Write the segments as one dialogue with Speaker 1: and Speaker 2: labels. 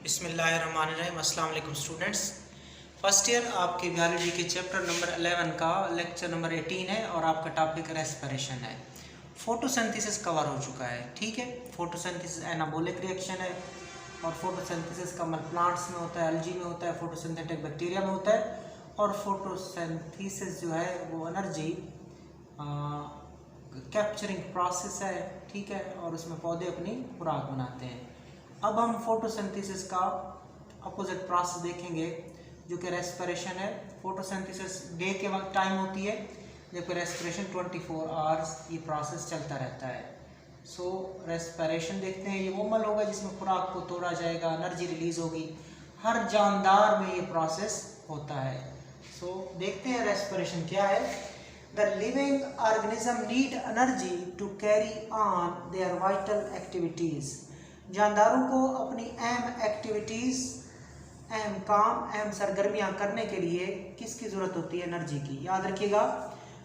Speaker 1: बिस्मिल्लाहिर्रहमानिर्रहीम। अस्सलाम वालेकुम स्टूडेंट्स। फर्स्ट ईयर आपके बायोलॉजी के चैप्टर नंबर 11 का लेक्चर नंबर 18 है और आपका टॉपिक रेस्पिरेशन है। फोटोसिंथेसिस कवर हो चुका है, ठीक है। फोटोसिंथेसिस एनाबॉलिक रिएक्शन है और फोटोसिंथेसिस का अमल प्लांट्स में होता है, एल्गी में होता है, फोटोसिंथेटिक बैक्टीरिया में होता है। और फोटोसिंथेसिस जो है वो एनर्जी कैप्चरिंग प्रोसेस है, ठीक है, और उसमें पौधे अपनी खुराक बनाते हैं। अब हम फोटोसिंथेसिस का अपोजिट प्रोसेस देखेंगे जो कि रेस्पिरेशन है। फोटोसिंथेसिस डे के वक्त टाइम होती है, जबकि रेस्पिरेशन 24 आवर्स ये प्रोसेस चलता रहता है। सो रेस्पिरेशन देखते हैं, ये वो अमल होगा जिसमें खुराक को तोड़ा जाएगा, एनर्जी रिलीज होगी। हर जानदार में ये प्रोसेस होता है। सो देखते हैं रेस्पिरेशन क्या है। The living organism need energy to carry on their vital activities. जानदारों को अपनी अहम एक्टिविटीज़, अहम काम, अहम सरगर्मियाँ करने के लिए किसकी ज़रूरत होती है? एनर्जी की। याद रखिएगा,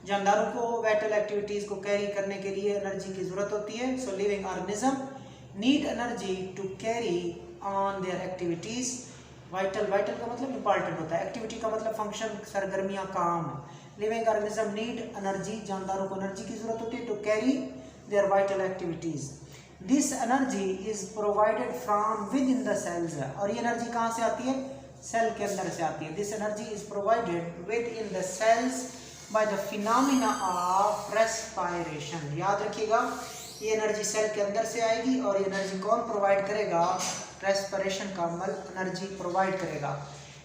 Speaker 1: जानदारों को वाइटल एक्टिविटीज़ को कैरी करने के लिए एनर्जी की ज़रूरत होती है। So living organism need energy to carry on their activities. Vital का मतलब इंपॉर्टेंट होता है, एक्टिविटी का मतलब फंक्शन, सरगर्मियाँ, काम। लिविंग ऑर्गेनिज्म नीड एनर्जी, जानदारों को एनर्जी की ज़रूरत होती है to carry their vital activities. This energy is provided from within the cells. और ये एनर्जी कहाँ से आती है? सेल के अंदर से आती है। This energy is provided within the cells by the phenomena of respiration. याद रखिएगा, ये एनर्जी सेल के अंदर से आएगी और ये एनर्जी कौन प्रोवाइड करेगा? रेस्पिरेशन का अमल एनर्जी प्रोवाइड करेगा।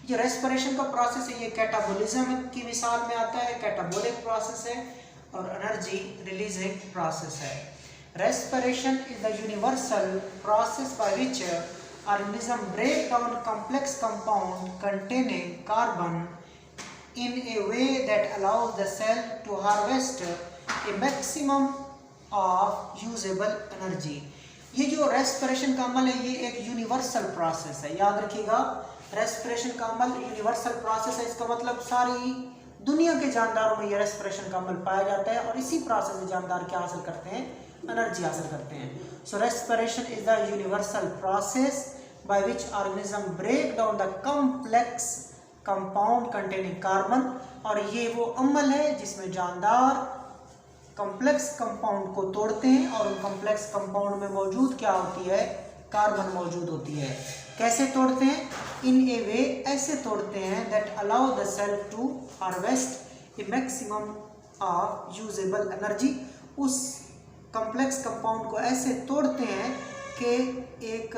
Speaker 1: जो रेस्पिरेशन का प्रोसेस है ये कैटाबोलिज्म की मिसाल में आता है। कैटाबोलिक प्रोसेस है और एनर्जी रिलीजिंग प्रोसेस है। Respiration is the universal process by which organism break down complex compound containing carbon in a way that allows the cell to harvest a maximum of usable energy. ये जो respiration का अमल है ये एक universal process है। याद रखिएगा, respiration का अमल यूनिवर्सल प्रोसेस है। इसका मतलब सारी दुनिया के जानदारों में ये रेस्पिरेशन का अमल पाया जाता है और इसी प्रोसेस से जानदार क्या हासिल करते हैं? एनर्जी हासिल करते हैं। So respiration is the universal process by which organism break down the complex compound containing carbon. और ये वो अमल है जिसमें जानदार कॉम्प्लेक्स कंपाउंड को तोड़ते हैं और उन कॉम्प्लेक्स कंपाउंड में मौजूद क्या होती है? कार्बन मौजूद होती है। कैसे तोड़ते हैं? इन ए वे, ऐसे तोड़ते हैं that allow the cell to harvest a maximum of usable energy. उस कॉम्प्लेक्स कंपाउंड को ऐसे तोड़ते हैं कि एक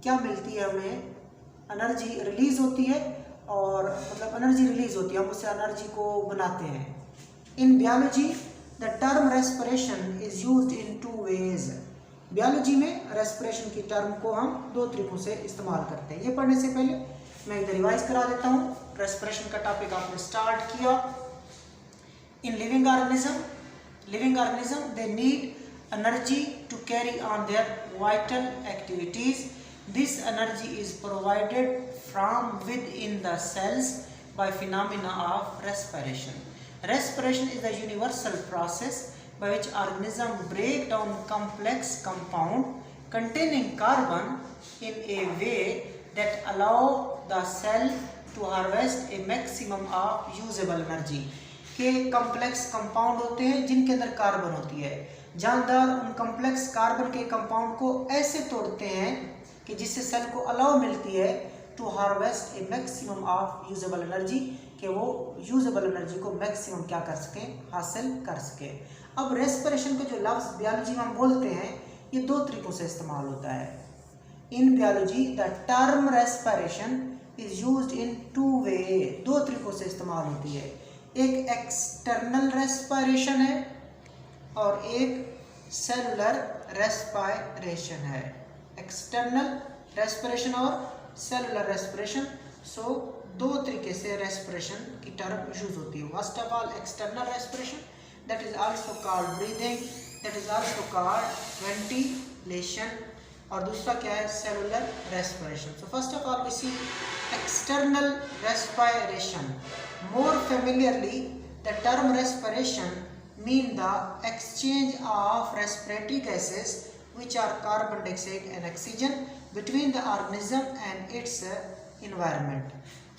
Speaker 1: क्या मिलती है हमें? एनर्जी रिलीज होती है, और मतलब एनर्जी रिलीज होती है, हम उससे एनर्जी को बनाते हैं। In biology the term respiration is used in two ways. Biology में रेस्पिरेशन की टर्म को हम दो तरीकों से इस्तेमाल करते हैं। ये पढ़ने से पहले मैं इधर रिवाइज करा देता हूँ। रेस्पिरेशन का टॉपिक आपने स्टार्ट किया। इन living organism they need energy to carry on their vital activities. This energy is provided from within the cells by phenomena of respiration. Respiration is the universal process by which organisms break down complex compound containing carbon in a way that allow the cell to harvest a maximum of usable energy. के complex compound होते हैं जिनके अंदर carbon होती है। जानदार उन complex carbon के कंपाउंड को ऐसे तोड़ते हैं कि जिससे सेल को अलाउ मिलती है to harvest a maximum of usable energy, कि वो यूजेबल एनर्जी को मैक्सिमम क्या कर सकें? हासिल कर सके। अब रेस्पिरेशन का जो लफ्ज़ बायोलॉजी में हम बोलते हैं ये दो तरीक़ों से इस्तेमाल होता है। इन biology the term respiration is used in two way. दो तरीक़ों से इस्तेमाल होती है। एक एक्सटर्नल रेस्पिरेशन है और एक सेलुलर रेस्पिरेशन है। एक्सटर्नल रेस्पिरेशन और सेलुलर रेस्पिरेशन। सो दो तरीके से रेस्पिरेशन की टर्म यूज होती है। First of all external respiration, that is also called breathing, that is also called ventilation. और दूसरा क्या है? Cellular respiration. So first of all we see external respiration. More familiarly, the term respiration mean the exchange of respiratory gases which are carbon dioxide and oxygen between the organism and its environment.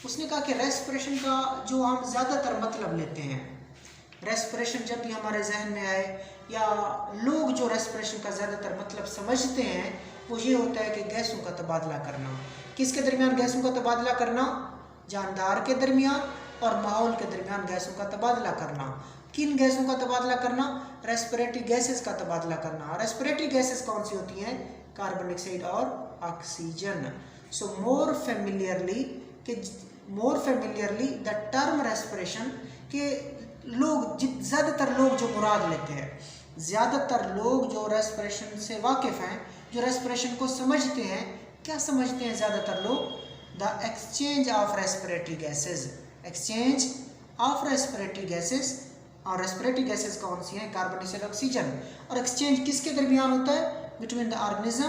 Speaker 1: उसने कहा कि respiration का जो हम ज़्यादातर मतलब लेते हैं, रेस्पिरेशन जब भी हमारे जहन में आए या लोग जो रेस्पिरेशन का ज़्यादातर मतलब समझते हैं वो ये होता है कि गैसों का तबादला करना। किसके दरमियान गैसों का तबादला करना? जानदार के दरमियान और माहौल के दरमियान गैसों का तबादला करना। किन गैसों का तबादला करना? रेस्पिरेटरी गैसेस का तबादला करना। रेस्पिरेटरी गैसेस कौन सी होती हैं? कार्बन डाइऑक्साइड और oxygen. So more फेमिलियरली the term respiration के लोग ज़्यादातर लोग जो मुराद लेते हैं, ज़्यादातर लोग जो रेस्पिरेशन से वाकिफ़ हैं, जो रेस्पिरेशन को समझते हैं, क्या समझते हैं ज़्यादातर लोग? The exchange of respiratory gases, exchange of respiratory gases. और रेस्पिरेटरी गैसेज कौन सी हैं? Carbon dioxide, oxygen. और एक्सचेंज किसके दरमियान होता है? Between the organism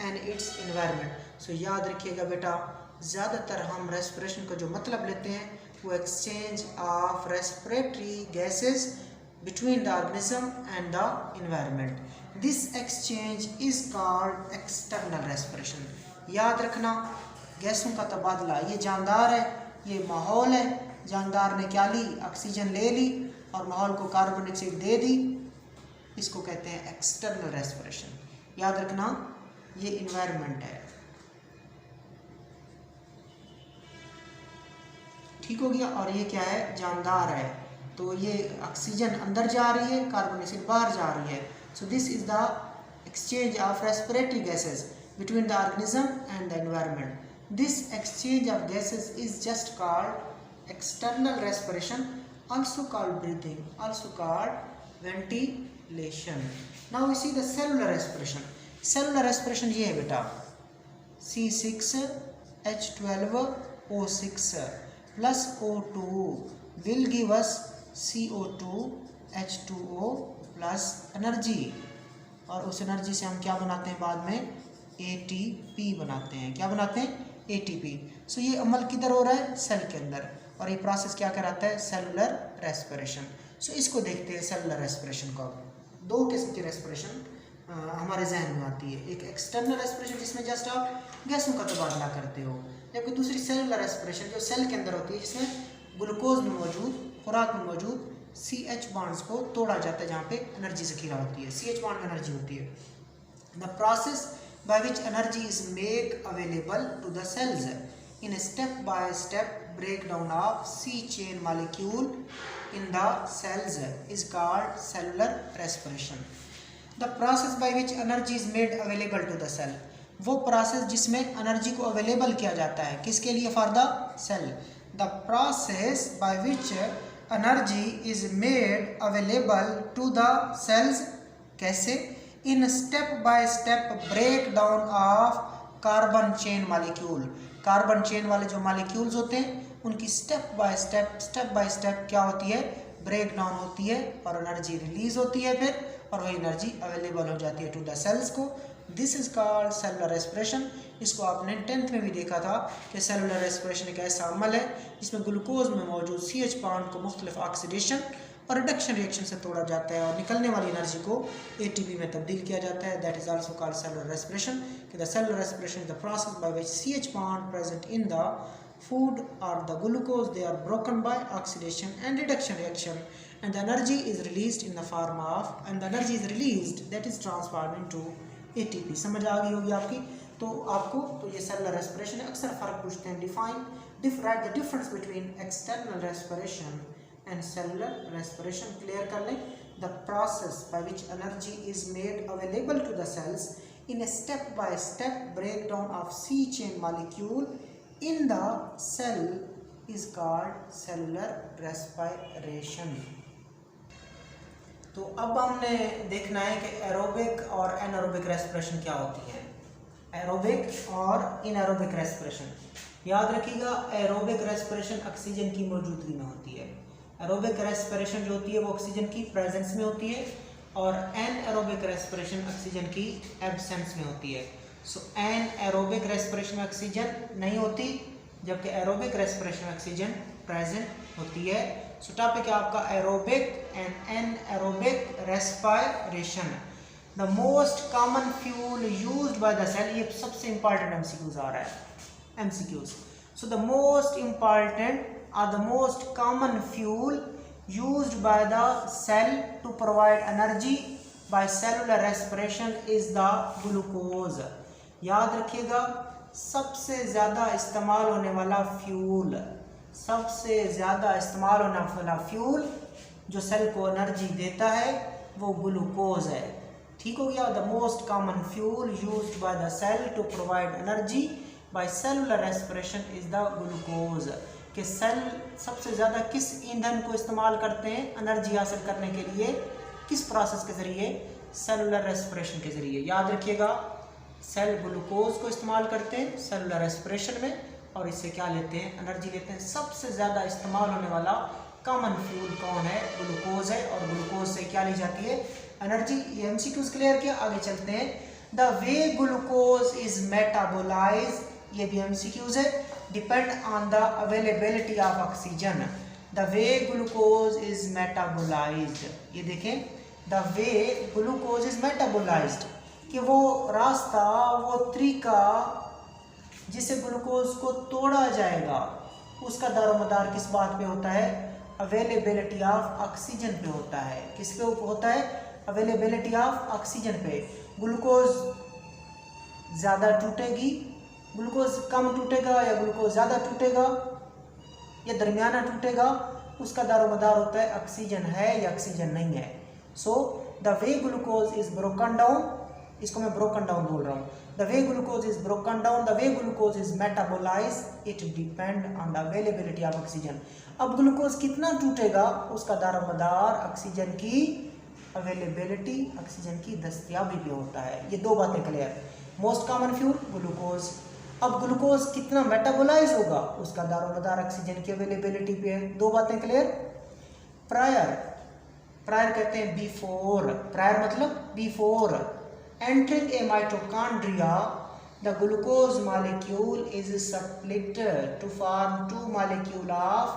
Speaker 1: and its environment. So याद रखिएगा बेटा, ज़्यादातर हम रेस्पिरेशन का जो मतलब लेते हैं वो exchange of respiratory gases between the organism and the environment. This exchange is called external respiration. याद रखना, गैसों का तबादला, ये जानदार है, ये माहौल है। जानदार ने क्या ली? ऑक्सीजन ले ली और माहौल को कार्बन डाइऑक्साइड दे दी, इसको कहते हैं एक्सटर्नल रेस्पिरेशन। याद रखना, ये इन्वायरमेंट है। ठीक हो गया। और ये क्या है? जानदार है। तो ये ऑक्सीजन अंदर जा रही है, कार्बन डाइऑक्साइड बाहर जा रही है। So this is the exchange of respiratory gases between the organism and the environment. This exchange of gases is just called external respiration, also called breathing, also called ventilation. Now we see the cellular respiration. Cellular respiration ये है बेटा, C6H12O6 plus O2 will give us CO2H2O plus energy. और उस energy से हम क्या बनाते हैं बाद में? ATP बनाते हैं. क्या बनाते हैं? ATP. सो ये अमल किधर हो रहा है? सेल के अंदर. और ये प्रोसेस क्या कराता है? Cellular respiration. सो इसको देखते हैं सेलुलर रेस्पिरेशन को. दो किस्म की रेस्पिरेशन हमारे जहन में आती है. एक एक्सटर्नल रेस्पिरेशन जिसमें जस्ट आप गैसों का तबादला करते हो, जबकि दूसरी सेलुलर रेस्पिरेशन जो सेल के अंदर होती है, जिसमें ग्लूकोज में मौजूद, खुराक में मौजूद CH बॉन्ड्स को तोड़ा जाता है जहाँ पे एनर्जी ज़खीरा होती है. CH बॉन्ड में एनर्जी होती है. The process by which energy is made available to the cells in a step-by-step breakdown of C chain molecule in the cells is called cellular respiration. The process by which energy is made available to the cell, वो process जिसमें एनर्जी को available किया जाता है किसके लिए? For the cell. The process by which energy is made available to the cells, कैसे? In step by step breakdown of carbon chain molecule. Carbon chain वाले जो मॉलिक्यूल्स होते हैं उनकी स्टेप बाय स्टेप क्या होती है? ब्रेक डाउन होती है और एनर्जी रिलीज होती है फिर, और वही एनर्जी अवेलेबल हो जाती है टू द सेल्स को. This is called cellular respiration. इसको आपने 10th में भी देखा था कि सेलुलर रेस्पिरेशन एक ऐसा अमल है जिसमें ग्लूकोज में मौजूद CH बॉन्ड को मुख्तलिफ ऑक्सीडेशन और रिडक्शन रिएक्शन से तोड़ा जाता है और निकलने वाली एनर्जी को ATP में तब्दील किया जाता है. That is also called cellular respiration. The cellular respiration is the process by which CH bond present in the food or the glucose, they are broken by oxidation and reduction reaction, and the energy is released in the form of, and the energy is released that is transformed into ATP. समझ आ गई होगी आपकी. तो आपको तो ये cellular respiration है. अक्सर फ़र्क पूछते हैं. write the difference between external respiration and cellular respiration. Clear कर लें. The process by which energy is made available to the cells in a step by step breakdown of C chain molecule in the cell is called cellular respiration. तो अब हमने देखना है कि aerobic और anaerobic respiration क्या होती है. एरोबिक और इनएरोबिक रेस्पिरेशन. याद रखिएगा, एरोबिक रेस्पिरेशन ऑक्सीजन की मौजूदगी में होती है. एरोबिक रेस्पिरेशन जो होती है वो ऑक्सीजन की प्रेजेंस में होती है, और एनएरोबिक रेस्पिरेशन ऑक्सीजन की एब्सेंस में होती है. सो एनएरोबिक रेस्पिरेशन में ऑक्सीजन नहीं होती, जबकि एरोबिक रेस्पिरेशन में ऑक्सीजन प्रेजेंट होती है. सो टॉपिक है आपका aerobic and anaerobic respiration. The most common fuel used by the cell, ये सबसे इंपॉर्टेंट एमसीक्यूज आ रहा है, MCQs. So the most important are the most common fuel used by the cell to provide energy by cellular respiration is the glucose. याद रखिएगा, सबसे ज़्यादा इस्तेमाल होने वाला फ्यूल, सबसे ज़्यादा इस्तेमाल होने वाला फ्यूल जो सेल को एनर्जी देता है वो ग्लूकोज है। ठीक हो गया। The most common fuel used by the cell to provide energy by cellular respiration is the glucose. कि सेल सबसे ज़्यादा किस ईंधन को इस्तेमाल करते हैं एनर्जी हासिल करने के लिए, किस प्रोसेस के ज़रिए, सेलुलर रेस्पिरेशन के ज़रिए। याद रखिएगा, सेल ग्लूकोज को इस्तेमाल करते हैं सेलुलर रेस्पिरेशन में और इससे क्या लेते हैं, एनर्जी लेते हैं। सबसे ज़्यादा इस्तेमाल होने वाला कॉमन फ्यूल कौन है, ग्लूकोज है, और ग्लूकोज से क्या ली जाती है, एनर्जी। ये एमसीक्यूज क्लियर किया, आगे चलते हैं। The way glucose is metabolise, ये भी एमसीक्यूज है, depend on the availability of oxygen. The way glucose is metabolised, ये देखें, the way glucose is metabolised, कि वो रास्ता, वो तरीका जिसे ग्लूकोज को तोड़ा जाएगा उसका दारोमदार किस बात पे होता है, अवेलेबिलिटी ऑफ ऑक्सीजन पे होता है। किस पे होता है, अवेलेबिलिटी ऑफ ऑक्सीजन पे। ग्लूकोज ज़्यादा टूटेगी, ग्लूकोज कम टूटेगा या ग्लूकोज ज़्यादा टूटेगा या दरमियाना टूटेगा, उसका दारोमदार होता है ऑक्सीजन है या ऑक्सीजन नहीं है। So the way glucose is broken down, इसको मैं ब्रोकन डाउन बोल रहा हूँ। The way glucose is broken down, the way glucose is metabolise, it depend on the availability of oxygen. अब ग्लूकोज कितना टूटेगा उसका दारोमदार ऑक्सीजन की अवेलेबिलिटी, ऑक्सीजन की दस्तयाबी पे होता है। ये दो बातें clear. Most common fuel glucose. अब ग्लूकोज कितना मेटाबोलाइज होगा उसका दारोमदार ऑक्सीजन की अवेलेबिलिटी पे है। दो बातें क्लियर। प्रायर, प्रायर कहते हैं बिफोर, प्रायर मतलब before entering a mitochondria, the glucose molecule is split to form two molecule of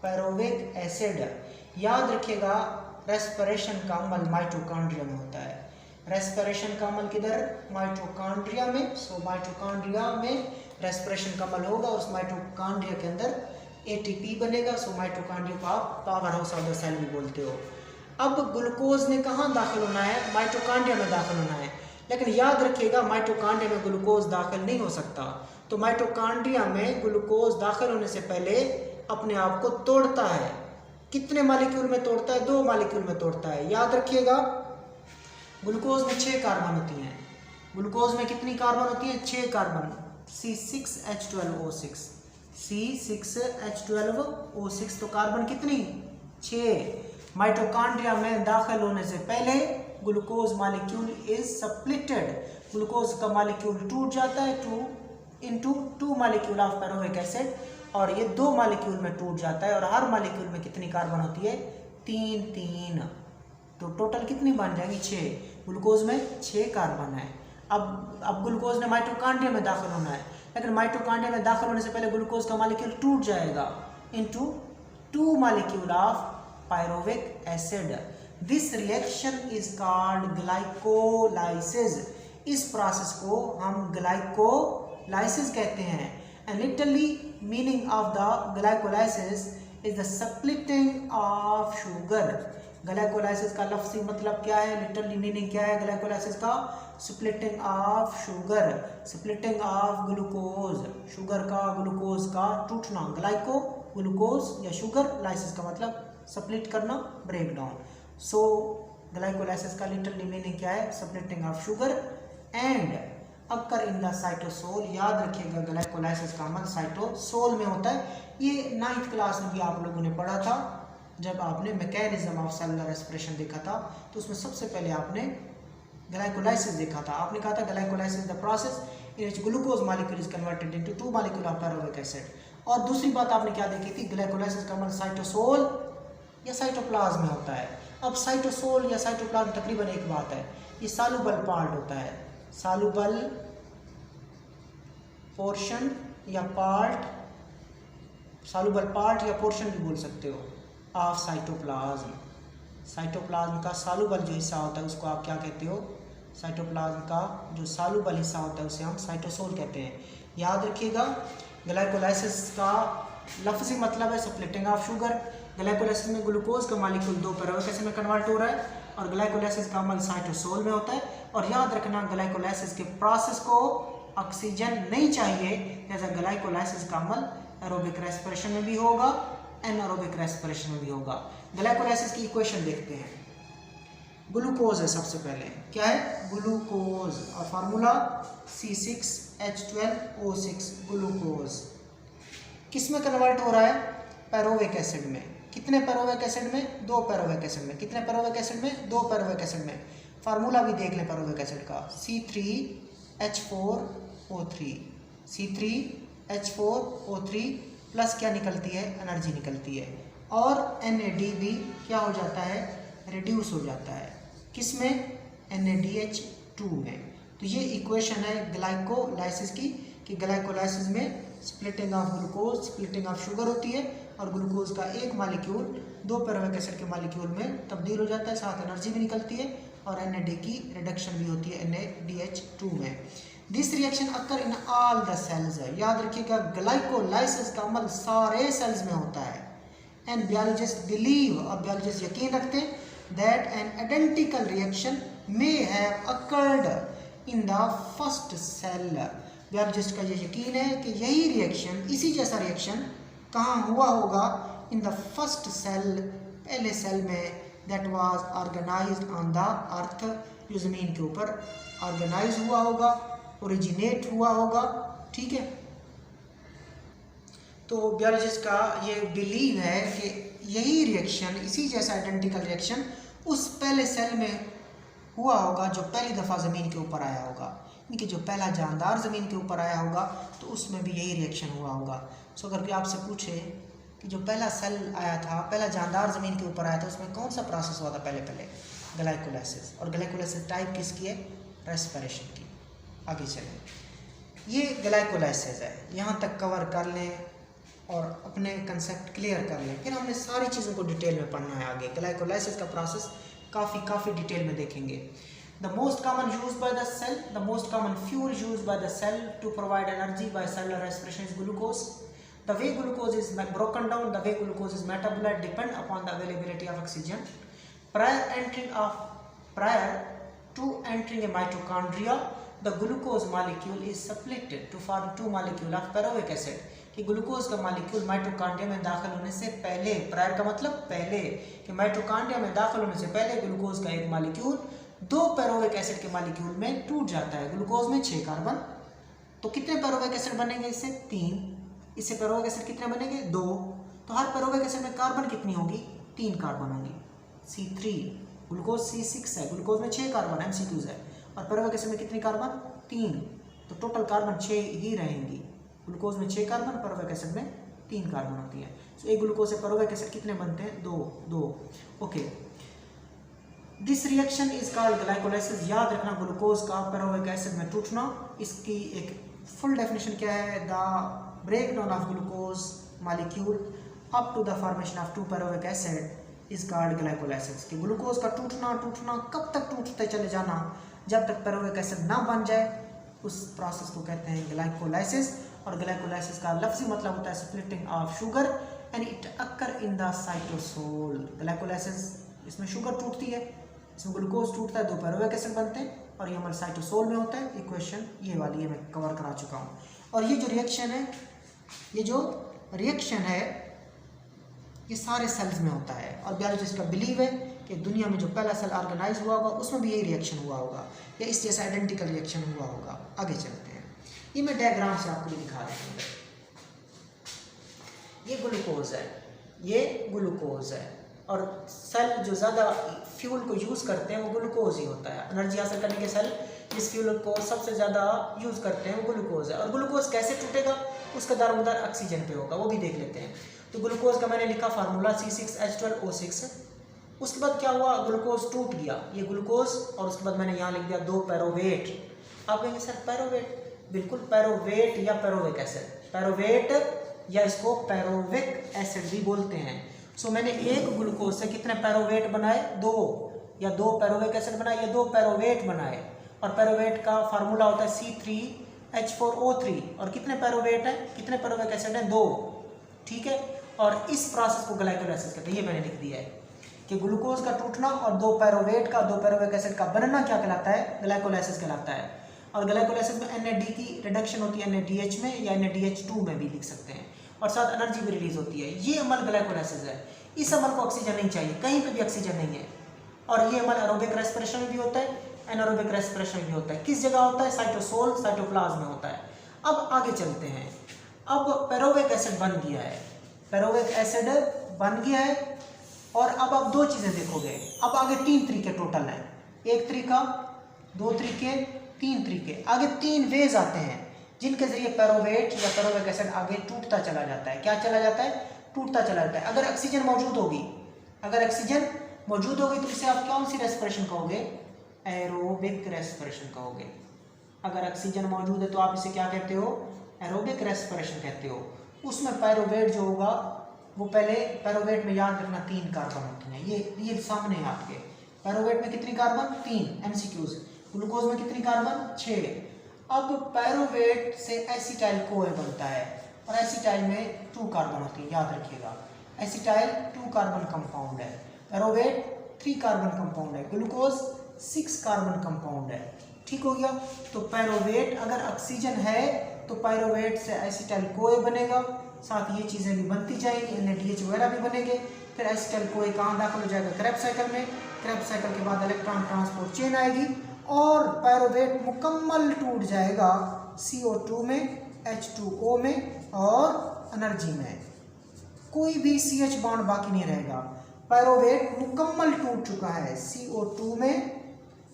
Speaker 1: pyruvic acid। याद रखिएगा, रेस्पिरेशन का अमल माइटोकॉन्ड्रिया में होता है। रेस्पिरेशन का अमल किधर, माइटोकॉन्ड्रिया में। सो माइटोकॉन्ड्रिया में रेस्पिरेशन का अमल होगा, उस माइटोकॉन्ड्रिया के अंदर एटीपी बनेगा। सो माइटोकॉन्ड्रिया को आप powerhouse of the cell भी बोलते हो। अब ग्लूकोज ने कहाँ दाखिल होना है, माइटोकॉन्ड्रिया में दाखिल होना है। लेकिन याद रखिएगा, माइटोकॉन्ड्रिया में ग्लूकोज दाखिल नहीं हो सकता। तो माइटोकॉन्ड्रिया में ग्लूकोज दाखिल होने से पहले अपने आप को तोड़ता है। कितने मॉलिक्यूल में तोड़ता है, 2 मॉलिक्यूल में तोड़ता है। याद रखिएगा, ग्लूकोज में 6 कार्बन होती हैं। ग्लूकोज में कितनी कार्बन होती है, 6 कार्बन। C6H12O6, C6H12O6, तो कार्बन कितनी, 6। माइटोकॉन्ड्रिया में दाखिल होने से पहले ग्लूकोज मॉलिक्यूल इज सप्लिटेड, ग्लूकोज का मॉलिक्यूल टूट जाता है into 2 molecule of pyruvic acid, और ये 2 मॉलिक्यूल में टूट जाता है। और हर मॉलिक्यूल में कितनी कार्बन होती है, 3। तो टोटल कितनी बन जाएगी, 6। ग्लूकोज में 6 कार्बन है। अब ग्लूकोज ने माइटोकॉन्ड्रिया में दाखिल होना है, लेकिन माइटोकॉन्ड्रिया में दाखिल होने से पहले ग्लूकोज का मॉलिक्यूल टूट जाएगा into 2 molecule of pyruvic acid. This reaction is called glycolysis. इस प्रोसेस को हम ग्लाइकोलाइसिस कहते हैं। And literally meaning of the glycolysis is the splitting of sugar. Glycolysis का लफ्ज़ी मतलब क्या है, लिटरली मीनिंग क्या है ग्लाइकोलाइसिस का, splitting of sugar, splitting of glucose, sugar का ग्लूकोज का टूटना। ग्लाइको ग्लूकोज या शुगर, लाइसिस का मतलब स्प्लिट करना, ब्रेक डाउन। सो ग्लाइकोलाइसिस का लिटरली मीनिंग क्या है, splitting of sugar and occur in the cytosol. याद रखिएगा, ग्लाइकोलाइसिस का अमल साइटोसोल में होता है। ये 9th क्लास में भी आप लोगों ने पढ़ा था, जब आपने मैकेनिज्म ऑफ सेलुलर रेस्पिरेशन देखा था, तो उसमें सबसे पहले आपने ग्लाइकोलाइसिस देखा था। आपने कहा था glycolysis the process in which glucose molecule is converted into 2 molecule of pyruvic acid. और दूसरी बात आपने क्या देखी थी, ग्लाइकोलाइसिस का अमल साइटोसोल या साइटोप्लाज्म में होता है। अब साइटोसोल या साइटोप्लाज्म तकरीबन एक बात है, ये सॉल्युबल पार्ट होता है, सॉल्युबल पोर्शन या पार्ट, सॉल्युबल पार्ट या पोर्शन भी बोल सकते हो, ऑफ साइटोप्लाज्म। साइटोप्लाज्म का सॉल्युबल जो हिस्सा होता है उसको आप क्या कहते हो, साइटोप्लाज्म का जो सॉल्युबल हिस्सा होता है उसे हम साइटोसोल कहते हैं। याद रखिएगा, ग्लाइकोलाइसिस का लफ्ज़ी मतलब है स्प्लिटिंग ऑफ शुगर। ग्लाइकोलाइसिस में ग्लूकोज का मॉलिक्यूल 2 पायरुविक एसिड में कन्वर्ट हो रहा है और ग्लाइकोलाइसिस का अमल साइटोसोल में होता है। और याद रखना, ग्लाइकोलाइसिस के प्रोसेस को ऑक्सीजन नहीं चाहिए, जैसा ग्लाइकोलाइसिस का अमल एरोबिक रेस्पिरेशन में भी होगा, एनारोबिक रेस्पिरेशन में भी होगा। ग्लाइकोलाइसिस की इक्वेशन देखते हैं। ग्लूकोज है सबसे पहले, क्या है? ग्लूकोज, और फार्मूला C6H12O6 ग्लूकोज। किस में कन्वर्ट हो रहा है? पायरुविक एसिड में। कितने पायरुविक एसिड में? 2 पायरुविक एसिड में। कितने पायरुविक एसिड में? 2 पायरुविक एसिड में। फार्मूला भी देख लें पायरुविक एसिड का, C3H4O3। C3H4O3 प्लस क्या निकलती है? एनर्जी निकलती है। और NAD भी क्या हो जाता है? रिड्यूस हो जाता है। किस में? NADH2 में। तो ये इक्वेशन है ग्लाइकोलाइसिस की, कि ग्लाइकोलाइसिस में splitting of glucose, splitting of sugar होती है और ग्लूकोज का एक मॉलिक्यूल 2 पायरुविक एसिड के मॉलिक्यूल में तब्दील हो जाता है, साथ एनर्जी भी निकलती है और NAD की रिडक्शन भी होती है NADH2 में। This reaction occur in all the cells है। याद रखिएगा, ग्लाइकोलाइसिस का अमल सारे सेल्स में होता है। एंड बायोलॉजिस्ट बिलीव, और बायोलॉजिस्ट यकीन रखते हैं, that an identical reaction may have occurred in the first cell. Biologist का ये यकीन है कि यही रिएक्शन, इसी जैसा रिएक्शन कहाँ हुआ होगा? इन द फर्स्ट सेल, पहले सेल में, that was organised on the earth, जो ज़मीन के ऊपर ऑर्गेनाइज हुआ होगा, ओरिजिनेट हुआ होगा। ठीक है, तो बायोलॉजिस्ट का ये बिलीव है कि यही रिएक्शन, इसी जैसा आइडेंटिकल रिएक्शन उस पहले सेल में हुआ होगा जो पहली दफ़ा ज़मीन के ऊपर आया होगा, यानी जो पहला जानदार ज़मीन के ऊपर आया होगा तो उसमें भी यही रिएक्शन हुआ होगा। सो अगर भी आपसे पूछे कि जो पहला सेल आया था, पहला जानदार ज़मीन के ऊपर आया था, उसमें कौन सा प्रोसेस हुआ था पहले? ग्लाइकोलाइसिस। और ग्लाइकोलाइसिस टाइप किसकी है? रेस्पिरेशन की। आगे चलें, ये ग्लाइकोलाइसिस है, यहाँ तक कवर कर लें और अपने कंसेप्ट क्लियर कर लें, फिर हमने सारी चीज़ों को डिटेल में पढ़ना है। आगे ग्लाइकोलाइसिस का प्रोसेस काफ़ी डिटेल में देखेंगे। The most common used by the cell, the most common fuel used by the cell to provide energy by cellular respiration is glucose. The way glucose is broken down, the way glucose is metabolized depend upon the availability of oxygen. Prior to entering a mitochondria, the glucose molecule is split to form 2 molecules of pyruvic acid. कि glucose का molecule mitochondria में दाखिल होने से पहले, prior का मतलब पहले, कि माइटोकॉन्ड्रिया में दाखिल होने से पहले ग्लूकोज का एक मॉलिक्यूल 2 पायरुविक एसिड के मॉलिक्यूल में टूट जाता है। ग्लूकोज में 6 कार्बन, तो कितने पायरुविक एसिड बनेंगे? इससे 3। इससे पायरुविक एसिड कितने बनेंगे? 2। तो हर पायरुविक एसिड में कार्बन कितनी होगी? 3 कार्बन होगी। C3, ग्लूकोज C6 है, ग्लूकोज में 6 कार्बन, MCQs है, और पायरुविक एसिड में कितनी कार्बन? 3। तो टोटल कार्बन 6 ही रहेंगी। ग्लूकोज में 6 कार्बन, पायरुविक एसिड में 3 कार्बन होती है। तो एक ग्लूकोज से पायरुविक एसिड कितने बनते हैं? 2। Okay, this reaction is called glycolysis. याद रखना, ग्लूकोज का पायरुविक एसिड में टूटना, इसकी एक फुल डेफिनेशन क्या है? The breakdown of glucose molecule up to the formation of 2 pyruvic acid is called glycolysis. कि ग्लूकोज का टूटना कब तक टूटते चले जाना? जब तक पायरुविक एसिड ना बन जाए, उस प्रोसेस को कहते हैं ग्लाइकोलाइसिस। और ग्लाइकोलाइसिस का लफ्ज़ी मतलब होता है splitting of sugar and it occur in the cytosol. Glycolysis, इसमें शुगर टूटती है, इसमें ग्लूकोज टूटता है, 2 पायरुविक एसिड बनते हैं और ये हमारे साइटोसोल में होता है। इक्वेशन ये वाली है, मैं कवर करा चुका हूँ। और ये जो रिएक्शन है, ये सारे सेल्स में होता है। और बायोलॉजिस्ट का बिलीव है कि दुनिया में जो पहला सेल ऑर्गेनाइज हुआ होगा उसमें भी यही रिएक्शन हुआ होगा, या इस जैसा आइडेंटिकल रिएक्शन हुआ होगा। आगे चलते हैं, ये मैं डायग्राम से आपको दिखा देता हूँ। ये ग्लूकोज है और सेल जो ज़्यादा फ्यूल को यूज़ करते हैं वो ग्लूकोज ही होता है। एनर्जी हासिल करने के सेल जिस फ्यूल को सबसे ज़्यादा यूज़ करते हैं वो ग्लूकोज है। और ग्लूकोज कैसे टूटेगा? उसका दारोमदार ऑक्सीजन पे होगा, वो भी देख लेते हैं। तो ग्लूकोज का मैंने लिखा फार्मूला C6H12O6। उसके बाद क्या हुआ? ग्लूकोज टूट गया, ये ग्लूकोज, और उसके बाद मैंने यहाँ लिख दिया 2 पायरुवेट। आप कहेंगे सर पायरुवेट? बिल्कुल, पायरुवेट या पायरुविक एसिड, पायरुवेट या इसको पायरुविक एसिड भी बोलते हैं। सो मैंने एक ग्लूकोज से कितने पायरुवेट बनाए? 2, या 2 पायरुविक एसिड बनाए या 2 पायरुवेट बनाए। और पैरोवेट का फार्मूला होता है C3H4O3। और कितने पैरोवेट है, कितने पैरोविक एसिड है, 2, ठीक है। और इस प्रोसेस को ग्लाइकोलाइसिस कहते हैं। ये मैंने लिख दिया है कि ग्लूकोज का टूटना और 2 पैरोविक एसिड का बनना क्या कहलाता है, ग्लाइकोलाइसिस कहलाता है। और ग्लाइकोलाइसिस में NAD की रिडक्शन होती है NADH में या NADH2 में भी लिख सकते हैं, और साथ एनर्जी भी रिलीज होती है। ये अमल ग्लाइकोलाइसिस है। इस अमल को ऑक्सीजन नहीं चाहिए, कहीं पे भी ऑक्सीजन नहीं है। और ये अमल एरोबिक रेस्पिरेशन में भी होता है, एनारोबिक रेस्पिरेशन में भी होता है। किस जगह होता है, साइटोसोल साइटोप्लाज्म में होता है। अब आगे चलते हैं। अब पैरोविक एसिड बन गया है, पैरोविक एसिड बन गया है, और अब आप 2 चीज़ें देखोगे। अब आगे 3 तरीके टोटल हैं, 1 तरीका, 2 तरीके, 3 तरीके। आगे 3 वेज आते हैं जिनके जरिए पैरोवेट या पैरोविक एसिड आगे टूटता चला जाता है। क्या चला जाता है, टूटता चला जाता है। अगर ऑक्सीजन मौजूद होगी, अगर ऑक्सीजन मौजूद होगी तो इसे आप कौन सी रेस्पिरेशन कहोगे, एरोबिक रेस्पिरेशन कहोगे। अगर ऑक्सीजन मौजूद है तो आप इसे क्या कहते हो, एरोबिक रेस्पिरेशन कहते हो। उसमें पैरोवेट जो होगा वो पहले, पैरोवेट में याद रखना 3 कार्बन होती हैं। ये सामने है आपके। पैरोवेट में कितनी कार्बन, 3 MCQs। ग्लूकोज में कितनी कार्बन, 6। अब पैरोवेट से एसिटाइल कोए बनता है, और एसिटाइल में 2 कार्बन होती है, याद रखिएगा। एसिटाइल 2 कार्बन कंपाउंड है, पैरोवेट 3 कार्बन कंपाउंड है, ग्लूकोज 6 कार्बन कंपाउंड है। ठीक हो गया। तो पैरोवेट, अगर ऑक्सीजन है तो पैरोवेट से एसिटाइल कोए बनेगा, साथ ये चीज़ें भी बनती जाएंगी, NADH वगैरह भी बनेंगे। फिर एसिटाइल कोए कहाँ दाखिल हो जाएगा, क्रेब्स साइकिल में। क्रेब्स साइकिल के बाद इलेक्ट्रॉन ट्रांसपोर्ट चेन आएगी, और पैरोवेट मुकम्मल टूट जाएगा CO2 में, H2O में और एनर्जी में। कोई भी CH बॉन्ड बाकी नहीं रहेगा। पैरोवेट मुकम्मल टूट चुका है CO2 में,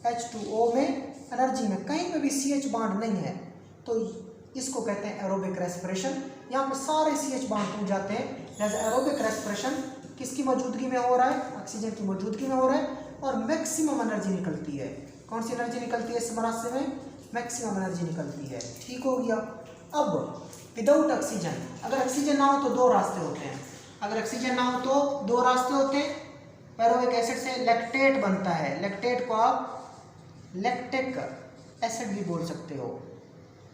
Speaker 1: H2O में, एनर्जी में, कहीं पे भी CH बॉन्ड नहीं है। तो इसको कहते हैं एरोबिक रेस्पिरेशन। यहाँ पे सारे CH बॉन्ड टूट जाते हैं। जैसे एरोबिक रेस्पिरेशन किसकी मौजूदगी में हो रहा है, ऑक्सीजन की मौजूदगी में हो रहा है, और मैक्सिमम एनर्जी निकलती है। कौन सी एनर्जी निकलती है इस मरासे में, मैक्सिमम एनर्जी निकलती है। ठीक हो गया। अब विदाउट ऑक्सीजन, अगर ऑक्सीजन ना हो तो 2 रास्ते होते हैं। अगर ऑक्सीजन ना हो तो 2 रास्ते होते हैं। पैरोविक एसिड से लैक्टेट बनता है, लैक्टेट को आप लैक्टिक एसिड भी बोल सकते हो,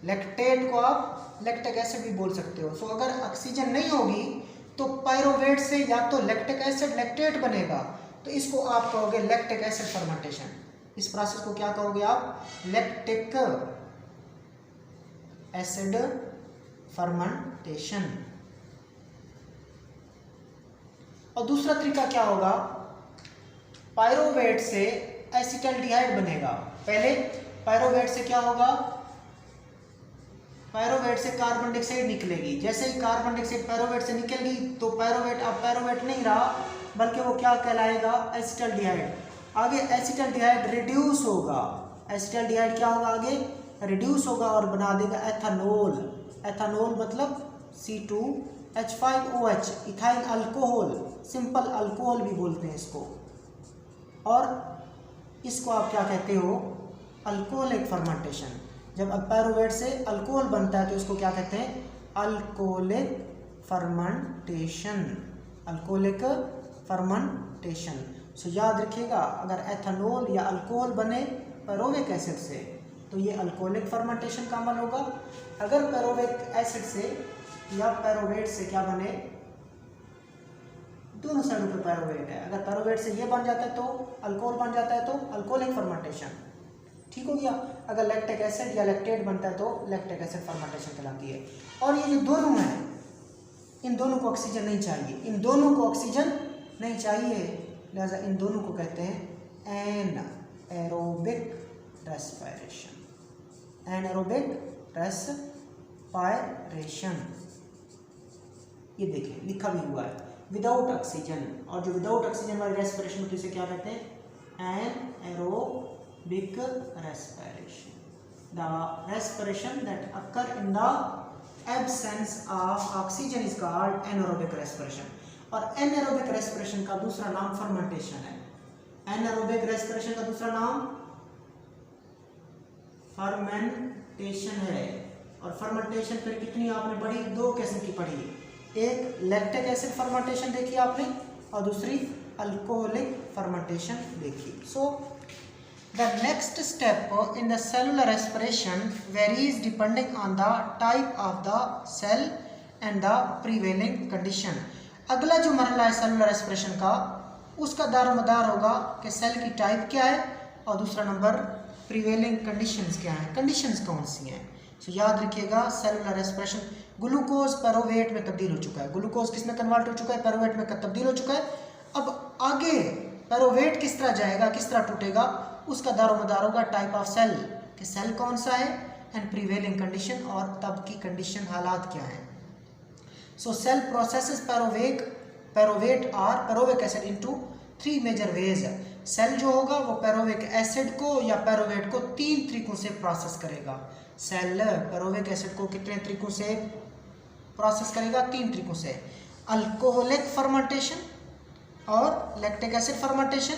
Speaker 1: लैक्टेट को आप लैक्टिक एसिड भी बोल सकते हो। सो अगर ऑक्सीजन नहीं होगी तो पायरोवेट से या तो लैक्टिक एसिड लैक्टेट बनेगा, तो इसको आप कहोगे लैक्टिक एसिड फर्मेंटेशन। इस प्रोसेस को क्या कहोगे आप, लैक्टिक एसिड फर्मेंटेशन। और दूसरा तरीका क्या होगा, पायरोवेट से एसिटाल्डिहाइड बनेगा। पहले पायरोवेट से क्या होगा, पायरोवेट से कार्बन डाइऑक्साइड निकलेगी। जैसे ही कार्बन डाइऑक्साइड पैरोवेट से निकलेगी तो पैरोवेट अब पैरोवेट नहीं रहा, बल्कि वो क्या कहलाएगा, एसिटाल्डिहाइड। आगे एसिटाल्डिहाइड रिड्यूस होगा, एसिटाल्डिहाइड क्या होगा, आगे रिड्यूस होगा और बना देगा एथानोल। एथानोल मतलब C2H5OH, ethyl alcohol, simple alcohol भी बोलते हैं इसको। और इसको आप क्या कहते हो, अल्कोहलिक फर्मेंटेशन। जब पैरोवेट से अल्कोहल बनता है तो इसको क्या कहते हैं, अल्कोहलिक फर्मेंटेशन, अल्कोहलिक फर्मेंटेशन। सो याद रखिएगा, अगर एथेनॉल या अल्कोहल बने पैरोविक एसिड से तो ये अल्कोहलिक फर्मेंटेशन का अमल होगा। अगर पैरोविक एसिड से या पैरोवेट से क्या बने, दोनों साइडों पे पैरोवेट है, अगर पैरोवेट से ये बन जाता है तो अल्कोहल बन जाता है तो अल्कोहलिक फर्मेंटेशन। ठीक हो गया। अगर लैक्टिक एसिड या लैक्टेट बनता है तो लैक्टिक एसिड फर्मेंटेशन कहलाती है। और ये जो दोनों हैं, इन दोनों को ऑक्सीजन नहीं चाहिए, इन दोनों को ऑक्सीजन नहीं चाहिए, लिहाजा इन दोनों को कहते हैं एनाएरोबिक रेस्पिरेशन, एनाएरोबिक रेस्पिरेशन। ये देखिए लिखा भी हुआ है विदाउट ऑक्सीजन, और जो विदाउट ऑक्सीजन वाली रेस्पिरेशन होती है उसे क्या कहते हैं, anaerobic respiration. The respiration that occur in the absence of oxygen is called anaerobic respiration. और एनाएरोबिक रेस्पिरेशन का दूसरा नाम फर्मेंटेशन है। एनाएरोबिक रेस्पिरेशन का दूसरा नाम फर्मेंटेशन है। और फर्मेंटेशन फिर कितनी आपने पढ़ी, 2 किस्म की पढ़ी, एक लैक्टिक एसिड फर्मेंटेशन देखी आपने और दूसरी अल्कोहलिक फर्मेंटेशन देखी। सो The next step in the cellular respiration varies depending on the type of the cell and the prevailing condition. अगला जो मरहला है सेलुलर रेस्पिरेशन का, उसका दारोमदार होगा कि सेल की टाइप क्या है और दूसरा नंबर प्रीवेलिंग कंडीशंस क्या है, कंडीशंस कौन सी हैं। तो याद रखिएगा सेलुलर रेस्पिरेशन, ग्लूकोज पेरोवेट में तब्दील हो चुका है, ग्लूकोज किस में कन्वर्ट हो चुका है, पेरोवेट में तब्दील हो चुका है। अब आगे पेरोवेट किस तरह जाएगा, किस तरह टूटेगा, उसका दारोमदार होगा टाइप ऑफ सेल कि सेल कौन सा है एंड प्रीवेलिंग कंडीशन और तब की कंडीशन हालात क्या है। सो सेल प्रोसेसेस पेरोवेट और pyruvic acid into 3 major ways. Cell जो होगा वो पेरोविक एसिड को या पेरोवेट को 3 तरीकों से प्रोसेस करेगा। सेल पेरोविक एसिड को कितने तरीकों से प्रोसेस करेगा, 3 तरीकों से, अल्कोहलिक फर्मेंटेशन और लैक्टिक एसिड फर्मेंटेशन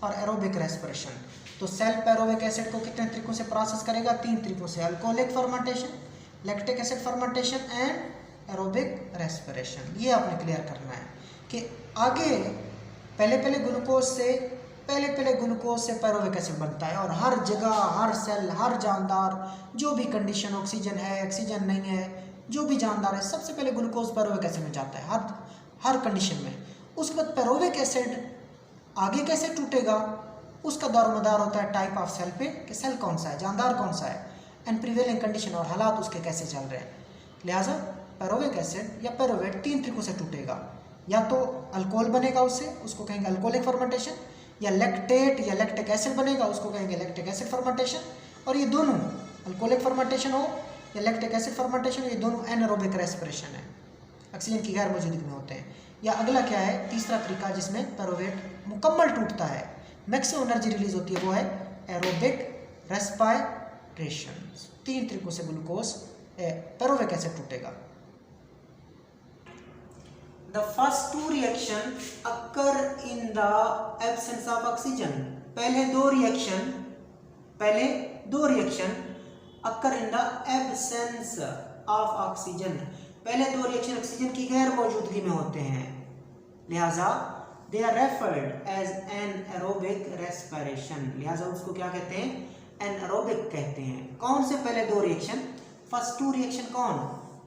Speaker 1: और एरोबिक रेस्पिरेशन। तो सेल पेरोविक एसिड को कितने तरीकों से प्रोसेस करेगा, 3 तरीकों से, alcoholic fermentation, lactic acid fermentation and aerobic respiration. ये आपने क्लियर करना है कि आगे पहले ग्लूकोज से पेरोविक एसिड बनता है और हर जगह, हर सेल, हर जानदार, जो भी कंडीशन, ऑक्सीजन है, ऑक्सीजन नहीं है, जो भी जानदार है, सबसे पहले ग्लूकोज पेरोविक एसिड में जाता है हर कंडीशन में। उसके बाद पेरोविक एसिड आगे कैसे टूटेगा, उसका दारोमदार होता है टाइप ऑफ सेल पे कि सेल कौन सा है, जानदार कौन सा है, एंड प्रीवेलिंग कंडीशन और हालात उसके कैसे चल रहे हैं। लिहाजा पेरोविक एसिड या पेरोवेट 3 तरीकों से टूटेगा, या तो अल्कोहल बनेगा उससे, उसको कहेंगे अल्कोहलिक फर्मेंटेशन, या लैक्टेट या लैक्टिक एसिड बनेगा, उसको कहेंगे लैक्टिक एसिड फर्मेंटेशन। और ये दोनों अल्कोहलिक फर्मेंटेशन हो या लैक्टिक एसिड फर्मेंटेशन, ये दोनों एनारोबिक रेस्पिरेशन है, ऑक्सीजन की गैर मौजूदगी में होते हैं। या अगला क्या है, तीसरा तरीका जिसमें पेरोवेट मुकम्मल टूटता है, मैक्सिमम एनर्जी रिलीज होती है, वो है एरोबिक रेस्पिरेशन। 3 तरीकों से ग्लूकोज पेरोविक एसिड टूटेगा। The first 2 reaction occur in the absence of oxygen. पहले दो reaction occur in the absence of oxygen. पहले 2 रिएक्शन ऑक्सीजन की गैर मौजूदगी में होते हैं, लिहाजा they are referred as anaerobic respiration। लिहाजा उसको क्या कहते हैं, एनएरोबिक कहते हैं। कौन से पहले 2 रिएक्शन, फर्स्ट 2 रिएक्शन कौन,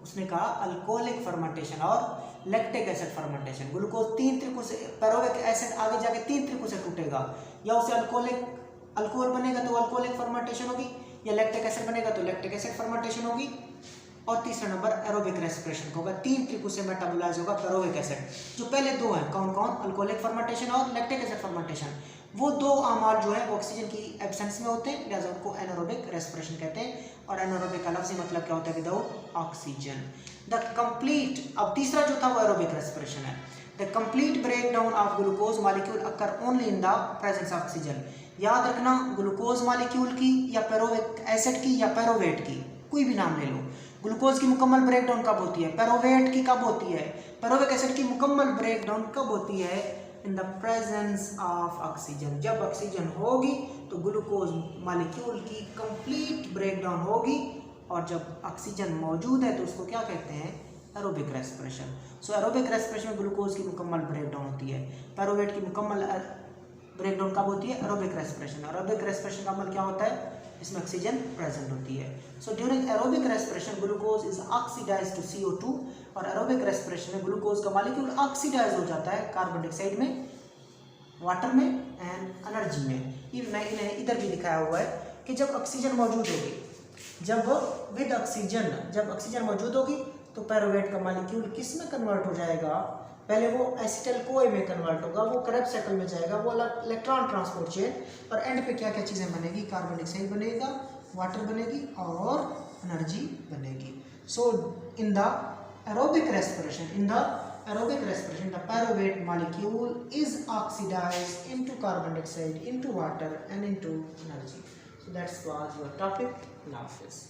Speaker 1: उसने कहा अल्कोहलिक फर्मेंटेशन और लैक्टिक एसिड फर्मेंटेशन। ग्लूकोज 3 तरीकों से, पेरोविक एसिड आगे जाके 3 तरीकों से टूटेगा, या उसे अल्कोहल बनेगा तो अल्कोहलिक फर्मेंटेशन होगी, या लैक्टिक एसिड बनेगा तो लैक्टिक एसिड फर्मेंटेशन होगी, और तीसरा नंबर एरोबिक रेस्पिरेशन होगा। 3 तरीकों से मेटाबोलाइज होगा पेरोविक एसिड। जो पहले 2 हैं कौन कौन, अल्कोहलिक फर्मेंटेशन और लैक्टिक एसिड फर्मेंटेशन, वो 2 अमाल जो है वो ऑक्सीजन की एब्सेंस में होते हैं, लिहाजा उनको एनारोबिक रेस्पिरेशन कहते हैं। और एनारोबिक का लफ्ज़ी मतलब क्या होता है, विदाउट ऑक्सीजन। द कंप्लीट, अब तीसरा जो था वो एरोबिक रेस्पिरेशन है। The complete breakdown of glucose molecule occur only in the presence of oxygen. याद रखना, ग्लूकोज मॉलिक्यूल की या पेरोविक एसिड की या पेरोवेट की, कोई भी नाम ले लो, ग्लूकोज की मुकम्मल ब्रेकडाउन कब होती है, पेरोवेट की कब होती है, पेरोविक एसिड की मुकम्मल ब्रेकडाउन कब होती है, इन द प्रेजेंस ऑफ ऑक्सीजन। जब ऑक्सीजन होगी तो ग्लूकोज मॉलिक्यूल की कंप्लीट ब्रेकडाउन होगी, और जब ऑक्सीजन मौजूद है तो उसको क्या कहते हैं, एरोबिक रेस्पिरेशन। सो एरोबिक रेस्पिरेशन में ग्लूकोज की मुकम्मल ब्रेकडाउन होती है, पेरोवेट की मुकम्मल ब्रेकडाउन कब होती है, एरोबिक रेस्पिरेशन। एरोबिक रेस्पिरेशन का अमल क्या होता है, इसमें ऑक्सीजन प्रेजेंट होती है। So during aerobic respiration glucose is oxidised to CO2, और एरोबिक रेस्पिरेशन में ग्लूकोज का मॉलिक्यूल ऑक्सीडाइज हो जाता है कार्बन डाइऑक्साइड में, वाटर में एंड एनर्जी में। ये मैंने इधर भी दिखाया हुआ है कि जब ऑक्सीजन मौजूद होगी, जब ऑक्सीजन मौजूद होगी तो पेरोवेट का मॉलिक्यूल किस में कन्वर्ट हो जाएगा, पहले वो एसिटाइल कोए में कन्वर्ट होगा, वो क्रेब्स साइकिल में जाएगा, वो इलेक्ट्रॉन ट्रांसपोर्ट चेन, और एंड पे क्या क्या चीज़ें बनेगी, कार्बन डाइऑक्साइड बनेगा, वाटर बनेगी और एनर्जी बनेगी। So in the aerobic respiration, the pyruvate molecule is oxidized into carbon dioxide, into water and into energy. So that's was your topic. Allah Hafiz.